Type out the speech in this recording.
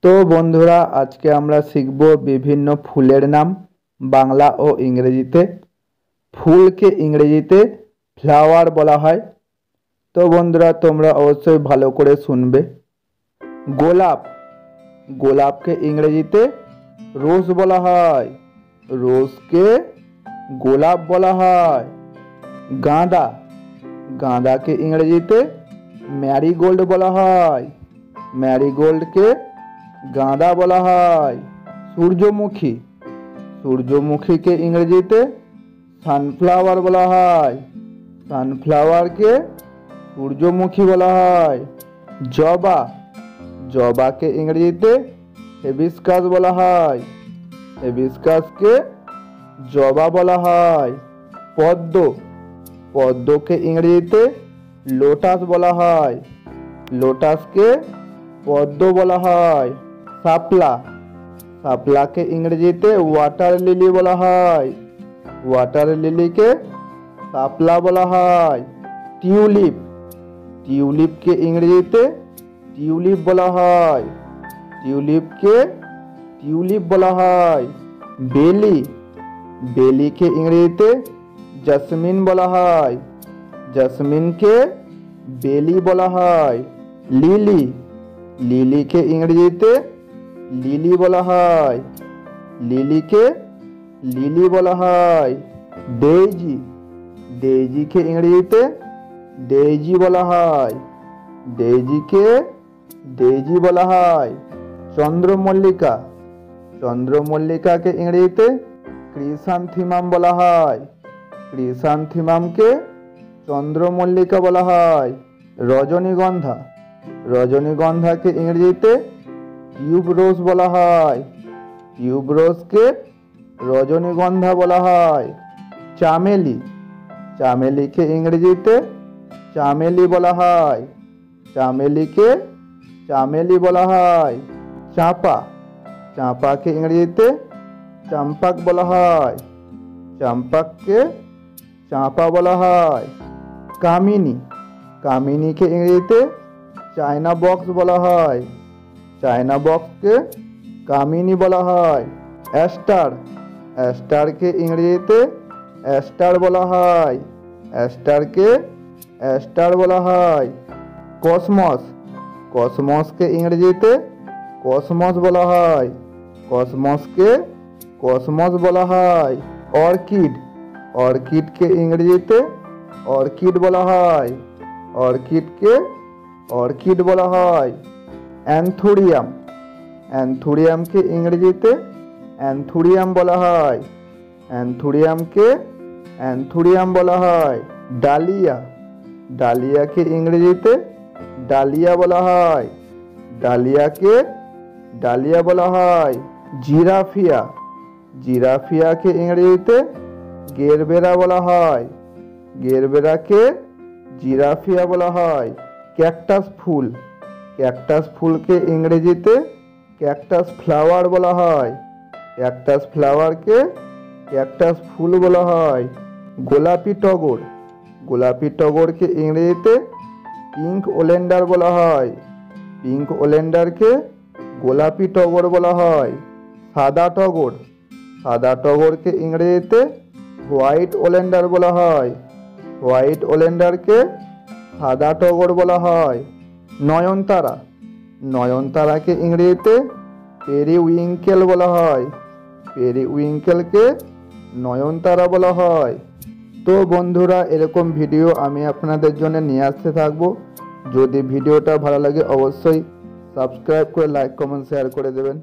তো বন্ধুরা, আজকে আমরা শিখব বিভিন্ন ফুলের নাম বাংলা ও ইংরেজিতে। ফুলকে ইংরেজিতে ফ্লাওয়ার বলা হয়। তো বন্ধুরা, তোমরা অবশ্যই ভালো করে শুনবে। গোলাপ, গোলাপকে ইংরেজিতে রোজ বলা হয়। রোজকে গোলাপ বলা হয়। গাঁদা, গাঁদাকে ইংরেজিতে ম্যারিগোল্ড বলা হয়। ম্যারিগোল্ডকে গাঁদা বলা হয়। সূর্যমুখী, সূর্যমুখীকে ইংরেজিতে সানফ্লাওয়ার বলা হয়। সানফ্লাওয়ারকে সূর্যমুখী বলা হয়। জবা, জবাকে ইংরেজিতে হেবিস্কাস বলা হয়। হেবিস্কাসকে জবা বলা হয়। পদ্ম, পদ্মকে ইংরেজিতে লোটাস বলা হয়। লোটাসকে পদ্ম বলা হয়। শাপলা, শাপলাকে ইংরেজিতে ওয়াটার লিলি বলা হয়। ওয়াটার লিলিকে শাপলা বলা হয়। টিউলিপ, টিউলিপকে ইংরেজিতে টিউলিপ বলা হয়। টিউলিপকে টিউলিপ বলা হয়। বেলি, বেলিকে ইংরেজিতে জেসমিন বলা হয়। জেসমিনকে বেলি বলা হয়। লিলি, লিলিকে ইংরেজিতে লিলি বলা হয়। লিলিকে লিলি বলা হয়। ডেইজি, ডেইজিকে ইংরেজিতে ডেইজি বলা হয়। ডেইজিকে ডেইজি বলা হয়। চন্দ্রমল্লিকা, চন্দ্রমল্লিকাকে ইংরেজিতে ক্রিসান্থিমাম বলা হয়। ক্রিসান্থিমামকে চন্দ্রমল্লিকা বলা হয়। রজনীগন্ধা, রজনীগন্ধাকে ইংরেজিতে টিউবরোজ বলা হয়। টিউবরোজকে রজনীগন্ধা বলা হয়। চামেলি, চামেলিকে ইংরেজিতে চামেলি বলা হয়। চামেলিকে চামেলি বলা হয়। চাঁপা, চাঁপাকে ইংরেজিতে চাম্পাক বলা হয়। চাম্পাককে চাঁপা বলা হয়। কামিনী, কামিনীকে ইংরেজিতে চায়না বক্স বলা হয়। চায়না বক্সকে কামিনী বলা হয়। অ্যাস্টার, অ্যাস্টারকে ইংরেজিতে অ্যাস্টার বলা হয়। অ্যাস্টারকে অ্যাস্টার বলা হয়। কসমস, কসমসকে ইংরেজিতে কসমস বলা হয়। কসমসকে কসমস বলা হয়। অর্কিড, অর্কিডকে ইংরেজিতে অর্কিড বলা হয়। অর্কিডকে অর্কিড বলা হয়। অ্যান্থুরিয়াম, অ্যান্থুরিয়ামকে ইংরেজিতে অ্যান্থুরিয়াম বলা হয়। অ্যান্থুরিয়ামকে অ্যান্থুরিয়াম বলা হয়। ডালিয়া, ডালিয়াকে ইংরেজিতে ডালিয়া বলা হয়। ডালিয়াকে ডালিয়া বলা হয়। জিরাফিয়া, জিরাফিয়াকে ইংরেজিতে গেরবেরা বলা হয়। গেরবেরাকে জিরাফিয়া বলা হয়। ক্যাকটাস ফুল, ক্যাকটাস ফুলকে ইংরেজিতে ক্যাকটাস ফ্লাওয়ার বলা হয়। ক্যাকটাস ফ্লাওয়ারকে ক্যাকটাস ফুল বলা হয়। গোলাপি টগর, গোলাপি টগরকে ইংরেজিতে পিঙ্ক ওলেন্ডার বলা হয়। পিঙ্ক ওলেন্ডারকে গোলাপি টগর বলা হয়। সাদা টগর, সাদা টগরকে ইংরেজিতে হোয়াইট ওলেন্ডার বলা হয়। হোয়াইট ওলেন্ডারকে সাদা টগর বলা হয়। নয়নতারা, নয়নতারাকে ইংরেজিতে পেরিউইঙ্কেল বলা হয়। পেরিউইঙ্কেলকে নয়নতারা বলা হয়। তো বন্ধুরা, এরকম ভিডিও আমি আপনাদের জন্য নিয়ে আসতে থাকবো। যদি ভিডিওটা ভালো লাগে অবশ্যই সাবস্ক্রাইব করে লাইক কমেন্ট শেয়ার করে দেবেন।